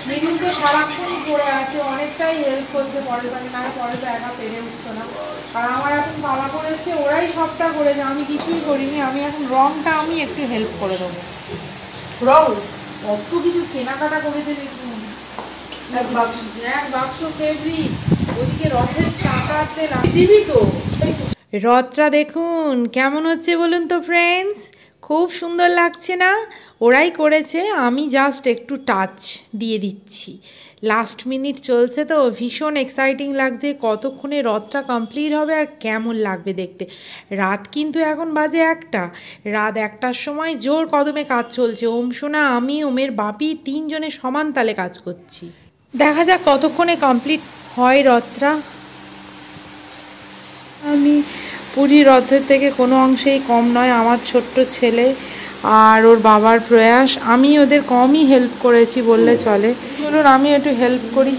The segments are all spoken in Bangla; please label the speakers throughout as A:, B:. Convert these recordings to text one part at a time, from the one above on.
A: মিঠু তো সারাক্ষণই পড়ে আছে, অনেকটাই হেল্প করছে পরের বাড়ি, না পরে তো একা পেরে উঠতো না। আর আমার এখন পালা করেছে, ওরাই সবটা করেছে, আমি কিছুই করিনি। আমি এখন রংটা আমি একটু হেল্প করে দেবো। রং কত কিছু কেনাকাটা করেছে দেখুন, এক বাক্স ফেব্রিক, ওদিকে রথের চাকাতে দিবি তো। রথটা দেখুন কেমন হচ্ছে বলুন তো ফ্রেন্ডস, খুব সুন্দর লাগছে না? ওরাই করেছে, আমি জাস্ট একটু টাচ দিয়ে দিচ্ছি। লাস্ট মিনিট চলছে তো ভীষণ এক্সাইটিং লাগছে, কতক্ষণে রথটা কমপ্লিট হবে আর কেমন লাগবে দেখতে। রাত কিন্তু এখন বাজে 1টা, রাত 1টার সময় জোর কদমে কাজ চলছে। ওম সোনা, আমি, ওমের বাপি, 3 জনে সমান তালে কাজ করছি। দেখা যাক কতক্ষণে কমপ্লিট হয় রথটা। আমি পুরী রথের থেকে কোনো অংশেই কম নয়, আমার ছোট্ট ছেলে আর ওর বাবার প্রয়াস, আমি ওদের কমই হেল্প করেছি বললে চলে। চলুন আমি একটু হেল্প করি।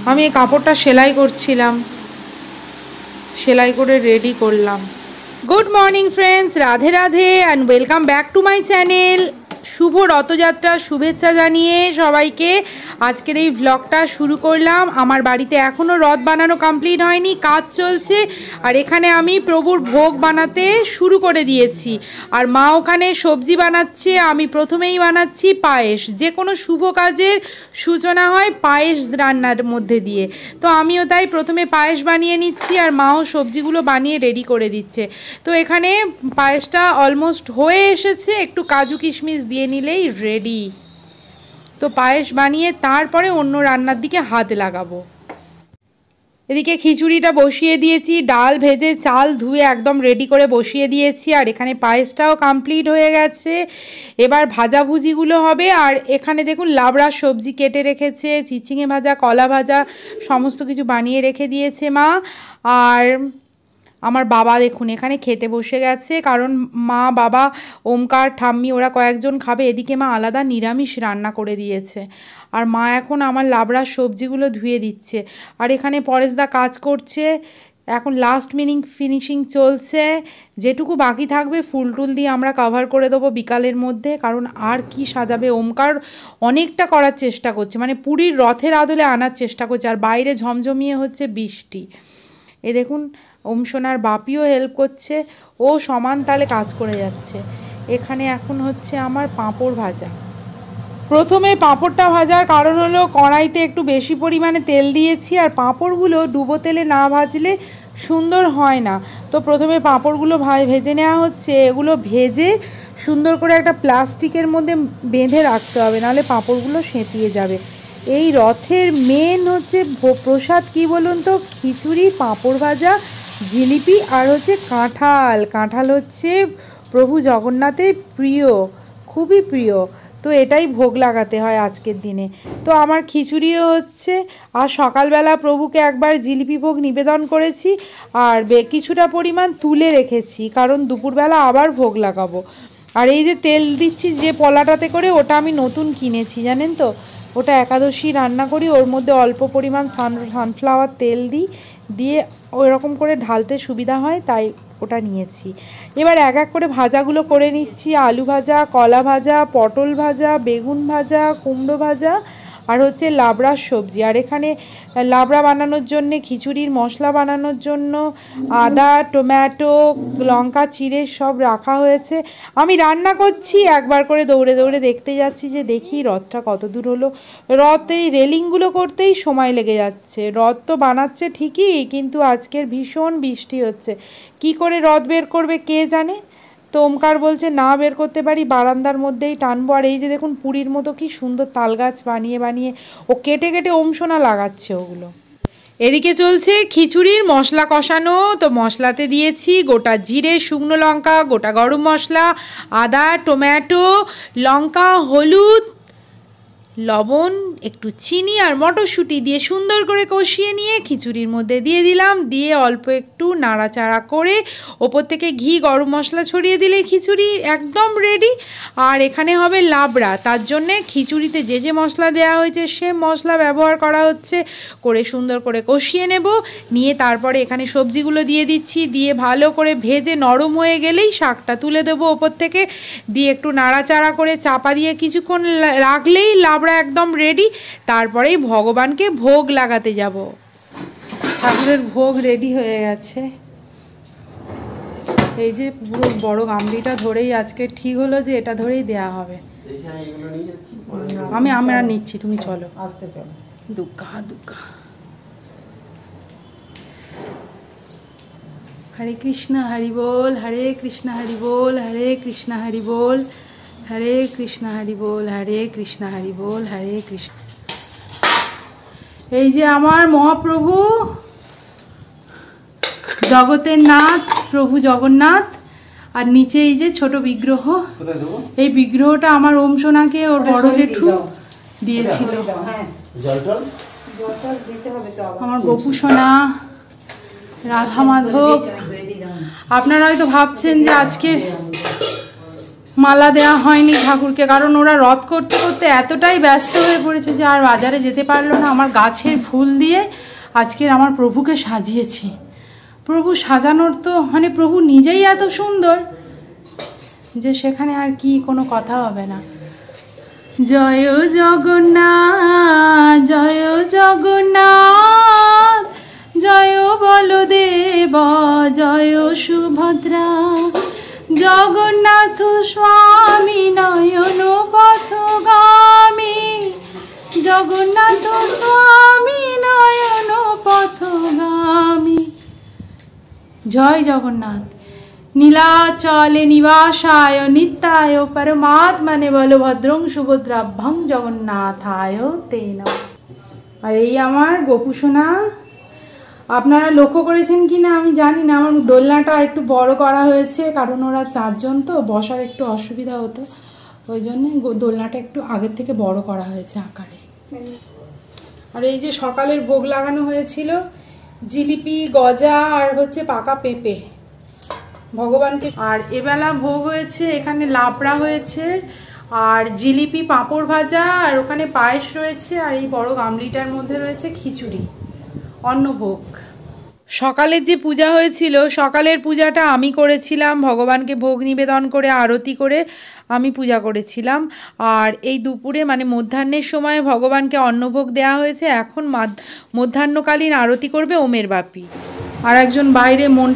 A: আমি এই কাপড়টা সেলাই করছিলাম, সেলাই করে রেডি করলাম। Good morning friends, Radhe Radhe and welcome back to my channel. শুভ রথযাত্রার শুভেচ্ছা জানিয়ে সবাইকে আজকের এই ভ্লগটা শুরু করলাম। আমার বাড়িতে এখনও রথ বানানো কমপ্লিট হয়নি, কাজ চলছে। আর এখানে আমি প্রভুর ভোগ বানাতে শুরু করে দিয়েছি, আর মা ওখানে সবজি বানাচ্ছে, আমি প্রথমেই বানাচ্ছি পায়েস। যে কোনো শুভ কাজের সূচনা হয় পায়েস রান্নার মধ্যে দিয়ে, তো আমিও তাই প্রথমে পায়েস বানিয়ে নিচ্ছি, আর মাও সবজিগুলো বানিয়ে রেডি করে দিচ্ছে। তো এখানে পায়েসটা অলমোস্ট হয়ে এসেছে, একটু কাজু কিশমিশ দিয়ে নিলেই রেডি। তো পায়েস বানিয়ে তারপরে অন্য রান্নার দিকে হাত লাগাবো। এদিকে খিচুড়িটা বসিয়ে দিয়েছি, ডাল ভেজে চাল ধুয়ে একদম রেডি করে বসিয়ে দিয়েছি। আর এখানে পায়েসটাও কমপ্লিট হয়ে গেছে, এবার ভাজাভুজিগুলো হবে। আর এখানে দেখুন লাবড়ার সবজি কেটে রেখেছে, চিচিঙে ভাজা, কলা ভাজা, সমস্ত কিছু বানিয়ে রেখে দিয়েছে মা। আর আমার বাবা দেখুন এখানে খেতে বসে গেছে, কারণ মা, বাবা, ওমকার, ঠাম্মি ওরা কয়েকজন খাবে। এদিকে মা আলাদা নিরামিষ রান্না করে দিয়েছে। আর মা এখন আমার লাবড়ার সবজিগুলো ধুয়ে দিচ্ছে। আর এখানে পরেশদা কাজ করছে, এখন লাস্ট ফিনিশিং চলছে। যেটুকু বাকি থাকবে ফুল টুল দিয়ে আমরা কভার করে দেবো বিকালের মধ্যে, কারণ আর কি সাজাবে। ওমকার অনেকটা করার চেষ্টা করছে, মানে পুরীর রথের আদলে আনার চেষ্টা করছে। আর বাইরে ঝমঝমিয়ে হচ্ছে বৃষ্টি। এ দেখুন ওম সোনার বাপিও হেল্প করছে, ও সমান তালে কাজ করে যাচ্ছে। এখানে এখন হচ্ছে আমার পাঁপড় ভাজা। প্রথমে পাঁপড়টা ভাজার কারণ হলো কড়াইতে একটু বেশি পরিমাণে তেল দিয়েছি, আর পাঁপড়গুলো ডুবো তেলে না ভাজলে সুন্দর হয় না। তো প্রথমে পাঁপড়গুলো ভেজে নেওয়া হচ্ছে। এগুলো ভেজে সুন্দর করে একটা প্লাস্টিকের মধ্যে বেঁধে রাখতে হবে, নাহলে পাঁপড়গুলো সেঁতিয়ে যাবে। এই রথের মেন হচ্ছে প্রসাদ কি বলুন তো, খিচুড়ি, পাঁপড় ভাজা, জিলিপি আর হচ্ছে কাঁঠাল। কাঁঠাল হচ্ছে প্রভু জগন্নাথের প্রিয়, খুবই প্রিয়। তো এটাই ভোগ লাগাতে হয় আজকের দিনে। তো আমার খিচুড়িও হচ্ছে, আর সকালবেলা প্রভুকে একবার জিলিপি ভোগ নিবেদন করেছি, আর কিছুটা পরিমাণ তুলে রেখেছি, কারণ দুপুরবেলা আবার ভোগ লাগাবো। আর এই যে তেল দিচ্ছি যে পলাটাতে করে, ওটা আমি নতুন কিনেছি জানেন তো, ওটা একাদশী রান্না করি, ওর মধ্যে অল্প পরিমাণ সানফ্লাওয়ার তেল দিই, দিয়ে ওই রকম করে ঢালতে সুবিধা হয়, তাই ওটা নিয়েছি। এবার এক এক করে ভাজাগুলো করে নিচ্ছি। আলু ভাজা, কলা ভাজা, পটল ভাজা, বেগুন ভাজা, কুমড়ো ভাজা, আর হচ্ছে লাবড়ার সবজি। আর এখানে লাবড়া বানানোর জন্যে, খিচুড়ির মশলা বানানোর জন্য আদা, টমেটো, লঙ্কা চিড়ে সব রাখা হয়েছে। আমি রান্না করছি, একবার করে দৌড়ে দৌড়ে দেখতে যাচ্ছি যে দেখি রথটা কত দূর হলো। রথ এই রেলিংগুলো করতেই সময় লেগে যাচ্ছে। রথ তো বানাচ্ছে ঠিকই, কিন্তু আজকের ভীষণ বৃষ্টি হচ্ছে, কি করে রথ বের করবে কে জানে। তো ওমকার বলছে না বের করতে পারি, বারান্দার মধ্যেই টানবো। আর এই যে দেখুন পুরীর মতো কি সুন্দর তাল গাছ বানিয়ে বানিয়ে ও কেটে কেটে ওমসোনা লাগাচ্ছে ওগুলো। এদিকে চলছে খিচুড়ির মশলা কষানো। তো মশলাতে দিয়েছি গোটা জিরে, শুকনো লঙ্কা, গোটা গরম মশলা, আদা, টমেটো, লঙ্কা, হলুদ, লবণ, একটু চিনি আর মটরশুঁটি দিয়ে সুন্দর করে কষিয়ে নিয়ে খিচুড়ির মধ্যে দিয়ে দিলাম। দিয়ে অল্প একটু নাড়াচাড়া করে ওপর থেকে ঘি গরম মশলা ছড়িয়ে দিলে খিচুড়ি একদম রেডি। আর এখানে হবে লাবড়া, তার জন্যে খিচুড়িতে যে যে মশলা দেওয়া হয়েছে সে মশলা ব্যবহার করা হচ্ছে। করে সুন্দর করে কষিয়ে নেব, নিয়ে তারপরে এখানে সবজিগুলো দিয়ে দিচ্ছি। দিয়ে ভালো করে ভেজে নরম হয়ে গেলেই শাকটা তুলে দেবো ওপর থেকে। দিয়ে একটু নাড়াচাড়া করে চাপা দিয়ে কিছুক্ষণ রাখলেই লাবড়া একদম রেডি। তারপরেই ভগবানকে ভোগ লাগাতে যাব। ঠাকুরের ভোগ রেডি হয়ে গেছে। এই যে পুরো বড় গামলিটা ধরেই আজকে ঠিক হলো যে এটা ধরেই দেয়া হবে। আমরা নিচ্ছি, তুমি চলো, আসতে চলো। দুগ্গা দুগ্গা। হরে কৃষ্ণ হরি বল, হরে কৃষ্ণ হরি বল, হরে কৃষ্ণ হরি বল, হরে কৃষ্ণ হরি বল, হরে কৃষ্ণ হরি বল, হরে কৃষ্ণ। এই যে আমার মহাপ্রভু জগতের নাথ প্রভু জগন্নাথ, আর নিচে এই যে ছোট বিগ্রহ। এই বিগ্রহটা আমার ওম সোনাকে ওর বড় জেঠু দিয়েছিল। আমার গোপু সোনা, রাধা মাধব। আপনারা হয়তো ভাবছেন যে আজকে মালা দেওয়া হয়নি ঠাকুরকে, কারণ ওরা রথ করতে করতে এতটাই ব্যস্ত হয়ে পড়েছে যে আর বাজারে যেতে পারলো না। আমার গাছের ফুল দিয়ে আজকের আমার প্রভুকে সাজিয়েছি। প্রভু সাজানোর তো মানে প্রভু নিজেই এত সুন্দর যে সেখানে আর কি কোনো কথা হবে না। জয় জগন্নাথ, জয় জগন্নাথ, জয় বলদেব, জয় সুভদ্রা, জগন্নাথ স্বামী নয়ন পথগামী, জগন্নাথ স্বামী নয়ন পথগামী। জয় জগন্নাথ। নীলাচলে নিবাসায় নিত্যায় পরমাত্মনে বলভদ্রং সুভদ্রাভ্যং জগন্নাথায় তে নমঃ। আর এই আমার গোপু সোনা। আপনারা লক্ষ্য করেছেন কি না আমি জানি না, আমার দোলনাটা একটু বড় করা হয়েছে, কারণ ওরা 4 জন তো বসার একটু অসুবিধা হতো, ওই জন্যে দোলনাটা একটু আগের থেকে বড় করা হয়েছে আকারে। আর এই যে সকালের ভোগ লাগানো হয়েছিল জিলিপি, গজা আর হচ্ছে পাকা পেঁপে ভগবানকে। আর এবেলা ভোগ হয়েছে এখানে লাবড়া হয়েছে, আর জিলিপি, পাঁপড় ভাজা, আর ওখানে পায়েস রয়েছে, আর এই বড় গামলিটার মধ্যে রয়েছে খিচুড়ি, অন্নভোগ। সকালের যে পূজা হয়েছিল, সকালের পূজাটা আমি করেছিলাম, ভগবানকে ভোগ নিবেদন করে আরতি করে আমি পূজা করেছিলাম। আর এই দুপুরে মানে মধ্যাহ্নের সময় ভগবানকে অন্নভোগ দেওয়া হয়েছে। এখন মধ্যাহ্নকালীন আরতি করবে ওমের বাপি। আর একজন বাইরে মন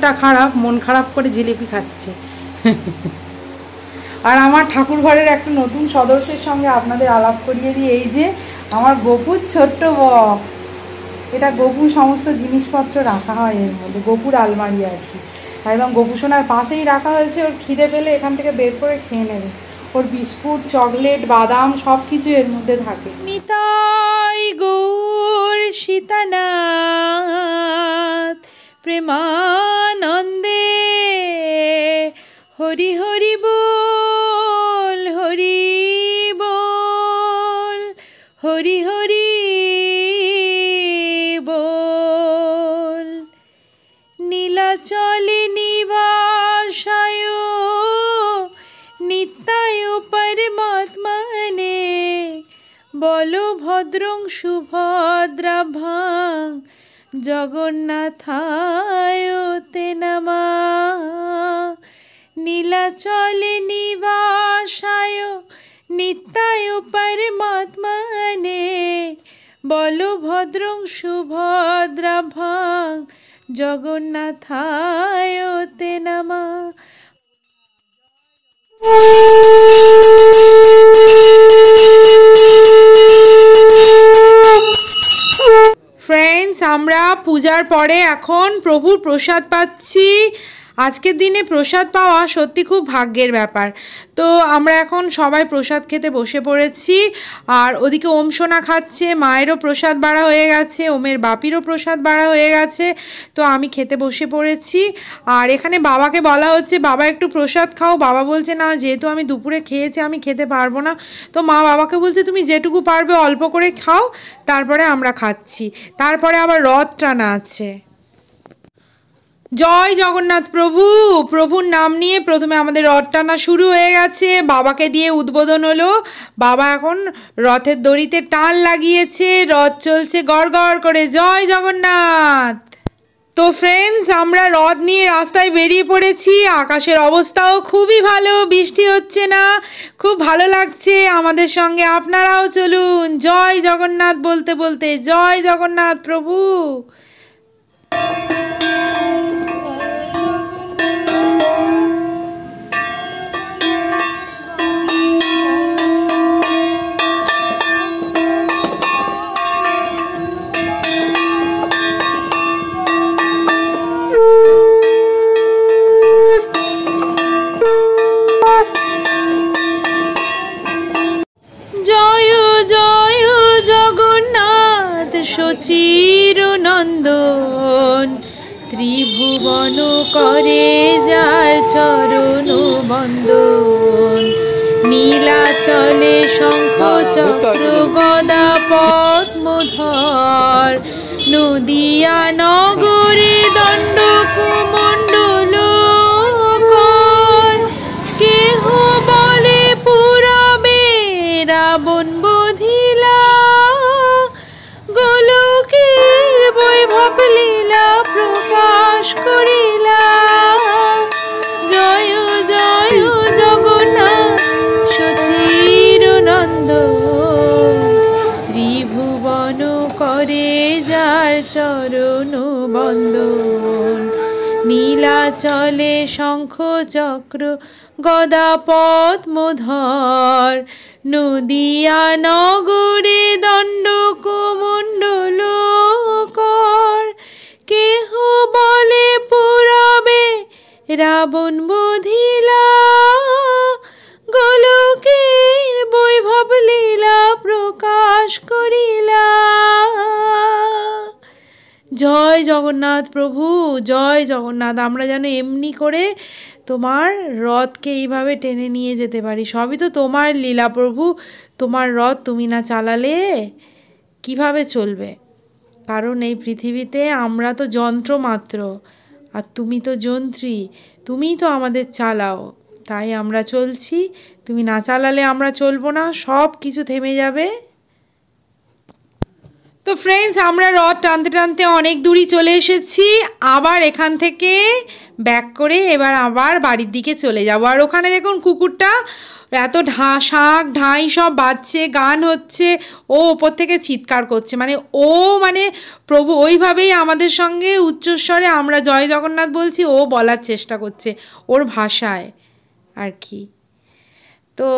A: খারাপ করে জিলিপি খাচ্ছে। আর আমার ঠাকুর ঘরের একটা নতুন সদস্যের সঙ্গে আপনাদের আলাপ করিয়ে দিই। এই যে আমার গোপুর ছোট্ট বক্স, এটা গোপু সমস্ত জিনিসপত্র রাখা হয় এর মধ্যে, গোপুর আলমারি আর কি। একদম গোপু সোনার পাশেই রাখা হয়েছে, ওর খিদে পেলে এখান থেকে বের করে খেয়ে নেবে। ওর বিস্কুট, চকলেট, বাদাম সব কিছু এর মধ্যে থাকে। নিতাই গৌর সীতানাথ প্রেমানন্দে হরি হরি বল, হরি বল, হরি হরি বল। নীলাচলে নিবাসায় নিত্যায় পরমাত্মনে বলভদ্রং সুভদ্রাভ্যাং জগন্নাথায় তে নমঃ। নীলাচলে নিবাসায় নিত্যায় পরমাত্মনে বলভদ্রং সুভদ্রাভ্যাং জগন্নাথায় তে নমঃ। ফ্রেন্ডস, আমরা পূজার পরে এখন প্রভুর প্রসাদ পাচ্ছি। আজকের দিনে প্রসাদ পাওয়া সত্যি খুব ভাগ্যের ব্যাপার। তো আমরা এখন সবাই প্রসাদ খেতে বসে পড়েছি, আর ওদিকে ওম সোনা খাচ্ছে, মায়েরও প্রসাদ বাড়া হয়ে গেছে, ওমের বাপিরও প্রসাদ বাড়া হয়ে গেছে। তো আমি খেতে বসে পড়েছি, আর এখানে বাবাকে বলা হচ্ছে বাবা একটু প্রসাদ খাও। বাবা বলছে না, যেহেতু আমি দুপুরে খেয়েছি আমি খেতে পারবো না। তো মা বাবাকে বলছে তুমি যেটুকু পারবে অল্প করে খাও, তারপরে আমরা খাচ্ছি। তারপরে আবার রথ টানা আছে। জয় জগন্নাথ প্রভু। প্রভুর নাম নিয়ে প্রথমে আমাদের রথ টানা শুরু হয়ে গেছে, বাবাকে দিয়ে উদ্বোধন হলো। বাবা এখন রথের দড়িতে টান লাগিয়েছে, রথ চলছে গড় গড় করে। জয় জগন্নাথ। তো ফ্রেন্ডস, আমরা রথ নিয়ে রাস্তায় বেরিয়ে পড়েছি। আকাশের অবস্থাও খুবই ভালো, বৃষ্টি হচ্ছে না, খুব ভালো লাগছে। আমাদের সঙ্গে আপনারাও চলুন। জয় জগন্নাথ বলতে বলতে। জয় জগন্নাথ প্রভু। চিরনন্দন ত্রিভুবন করে যার চরণ বন্দন, নীলাচলে শঙ্খ চক্র গদা পদ্মধর, নদিয়া নগরে দণ্ড কুমণ্ডল কর, কেহ বলে পুরবে রাবণ বধিলা, গোলকের বৈভব লীলা প্রকাশ করিলা। জয় জয় জগন্নাথ সচিরনন্দন, ত্রিভুবন করে যার চরণ বন্দন, নীলাচলে শঙ্খ চক্র গদা পদ্মধর, নদিয়া নগরে দণ্ড কুমণ্ডল কর, কেহ বলে পুরবে রাবণ বধিলা, গোলকের বৈভব লীলা প্রকাশ করিলা। জয় জগন্নাথ প্রভু, জয় জগন্নাথ। আমরা যেন এমনি করে তোমার রথকে এইভাবে টেনে নিয়ে যেতে পারি। সবই তো তোমার লীলা প্রভু। তোমার রথ তুমি না চালালে কিভাবে চলবে? কারণ এই পৃথিবীতে আমরা তো যন্ত্র মাত্র, আর তুমি তো যন্ত্রী, তুমিই তো আমাদের চালাও, তাই আমরা চলছি। তুমি না চালালে আমরা চলবো না, সব কিছু থেমে যাবে। তো ফ্রেন্ডস, আমরা রথ টানতে টানতে অনেক দূরই চলে এসেছি। আবার এখান থেকে ব্যাক করে এবার আবার বাড়ির দিকে চলে যাব। আর ওখানে দেখুন কুকুরটা এত শাঁখ ঢাই সব বাজছে, গান হচ্ছে, ও ওপর থেকে চিৎকার করছে। মানে প্রভু ওইভাবেই আমাদের সঙ্গে উচ্চস্বরে আমরা জয় জগন্নাথ বলছি, ও বলার চেষ্টা করছে ওর ভাষায় আর কি। তো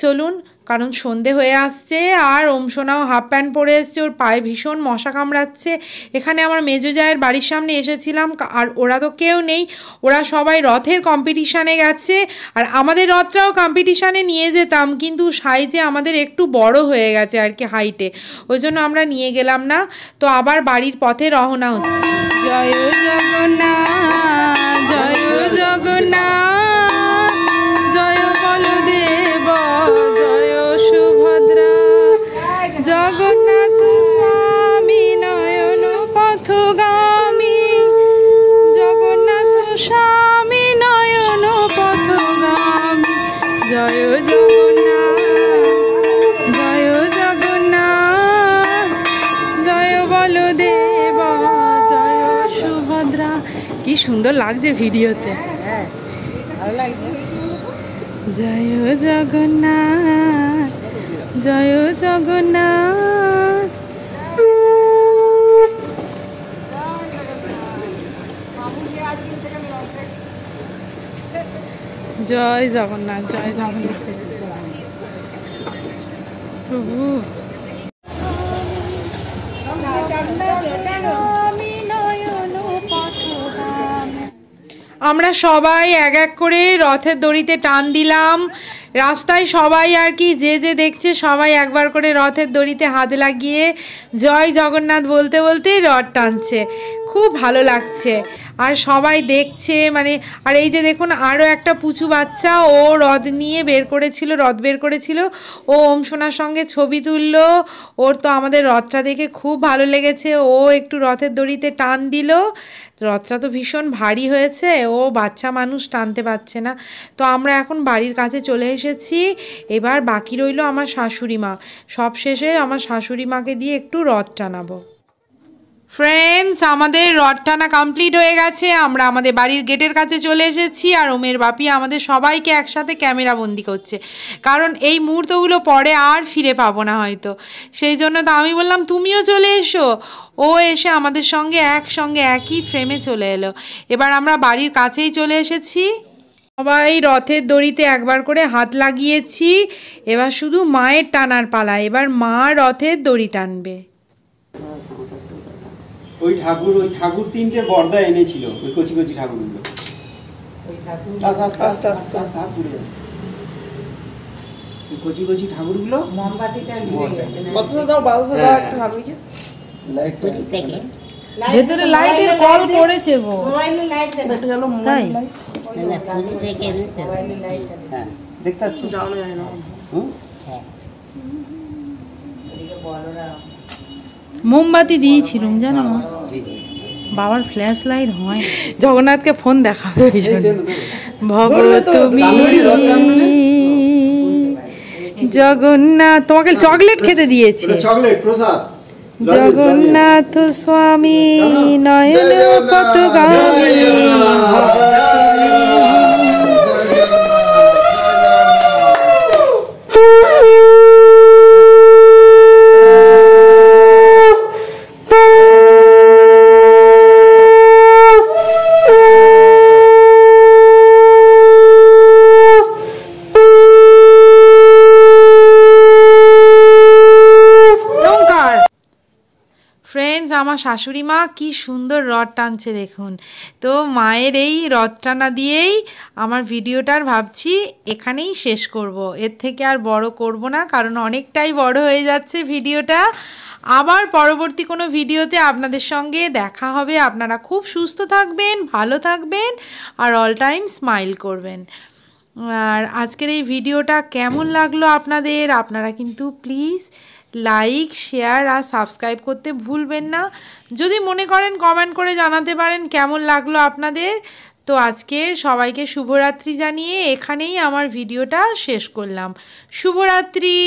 A: চলুন, কারণ সন্ধে হয়ে আসছে, আর ওম সোনাও হাফ প্যান্ট পরে এসছে, ওর পায়ে ভীষণ মশা কামড়াচ্ছে। এখানে আমার মেজো জায়ের বাড়ির সামনে এসেছিলাম, আর ওরা তো কেউ নেই, ওরা সবাই রথের কম্পিটিশানে গেছে। আর আমাদের রথটাও কম্পিটিশানে নিয়ে যেতাম, কিন্তু সাইজে আমাদের একটু বড় হয়ে গেছে আর কি, হাইটে, ওই জন্য আমরা নিয়ে গেলাম না। তো আবার বাড়ির পথে রওনা হচ্ছি। জয় জগন্নাথ, জয় জগন্নাথ, জয় বলদেব, জয় সুভদ্রা, জগন্নাথ স্বামী নয়ন পথগামী, জগন্নাথ স্বামী নয়ন পথগামী, জয় জগন্নাথ, জয় জগন্নাথ, জয় বলদেব, জয় সুভদ্রা। কি সুন্দর লাগছে ভিডিওতে, ভালো লাগছে। জয় জগন্নাথ, জয় জগন্নাথ। জয় জগন্নাথ, জয় জগন্নাথ প্রভু। আমরা সবাই এক এক করে রথের দড়িতে টান দিলাম। রাস্তায় সবাই আর কি যে যে দেখছে সবাই একবার করে রথের দড়িতে হাত লাগিয়ে জয় জগন্নাথ বলতে বলতেই রথ টানছে। খুব ভালো লাগছে আর সবাই দেখছে মানে। আর এই যে দেখুন আরও একটা পুচু বাচ্চা, ও রথ বের করেছিল, ও ওম সোনার সঙ্গে ছবি তুললো। ওর তো আমাদের রথটা দেখে খুব ভালো লেগেছে, ও একটু রথের দড়িতে টান দিল। রথটা তো ভীষণ ভারী হয়েছে, ও বাচ্চা মানুষ টানতে পারছে না। তো আমরা এখন বাড়ির কাছে চলে এসেছি। এবার বাকি রইল আমার শাশুড়ি মা। সব শেষে আমার শাশুড়ি মাকে দিয়ে একটু রথ টানাবো। ফ্রেন্ডস, আমাদের রথ টানা কমপ্লিট হয়ে গেছে। আমরা আমাদের বাড়ির গেটের কাছে চলে এসেছি আর ওমের বাপি আমাদের সবাইকে একসাথে ক্যামেরা বন্দি করছে, কারণ এই মুহূর্তগুলো পরে আর ফিরে পাবো না হয়তো। সেই জন্য তো আমি বললাম তুমিও চলে এসো। ও এসে আমাদের সঙ্গে একই ফ্রেমে চলে এলো। এবার আমরা বাড়ির কাছেই চলে এসেছি। সবাই রথের দড়িতে একবার করে হাত লাগিয়েছি। এবার শুধু মায়ের টানার পালা। এবার মা রথের দড়ি টানবে।
B: ওই ঠাকুর তিনটে বর্দা এনেছিল, ওই কচি কচি ঠাকুরগুলো। কচি কচি ঠাকুরগুলো
A: ভেতরে লাইটের কল করেছে গো। তাই
B: দেখতে পাচ্ছ?
A: মোমবাতি দিয়েছিলাম জানো, বাবার ফ্ল্যাশ লাইট হয়। জগন্নাথকে ফোন দেখাবে ভগবত জগন্নাথ, তোমাকে চকলেট খেতে দিয়েছে।
B: চকলেট প্রসাদ।
A: জগন্নাথ স্বামী নয়ন পথগামী। ফ্রেন্ডস, আমার শাশুড়ি মা কি সুন্দর রথ টানছে দেখুন। তো মায়ের এই রথ টানা দিয়েই আমার ভিডিওটার ভাবছি এখানেই শেষ করব। এর থেকে আর বড় করব না, কারণ অনেকটাই বড় হয়ে যাচ্ছে ভিডিওটা। আবার পরবর্তী কোনো ভিডিওতে আপনাদের সঙ্গে দেখা হবে। আপনারা খুব সুস্থ থাকবেন, ভালো থাকবেন আর অল টাইম স্মাইল করবেন। আর আজকের এই ভিডিওটা কেমন লাগলো আপনাদের, আপনারা কিন্তু প্লিজ লাইক, শেয়ার আর সাবস্ক্রাইব করতে ভুলবেন না। যদি মনে করেন কমেন্ট করে জানাতে পারেন কেমন লাগলো আপনাদের। তো আজকে সবাইকে শুভরাত্রি জানিয়ে এখানেই আমার ভিডিওটা শেষ করলাম। শুভরাত্রি।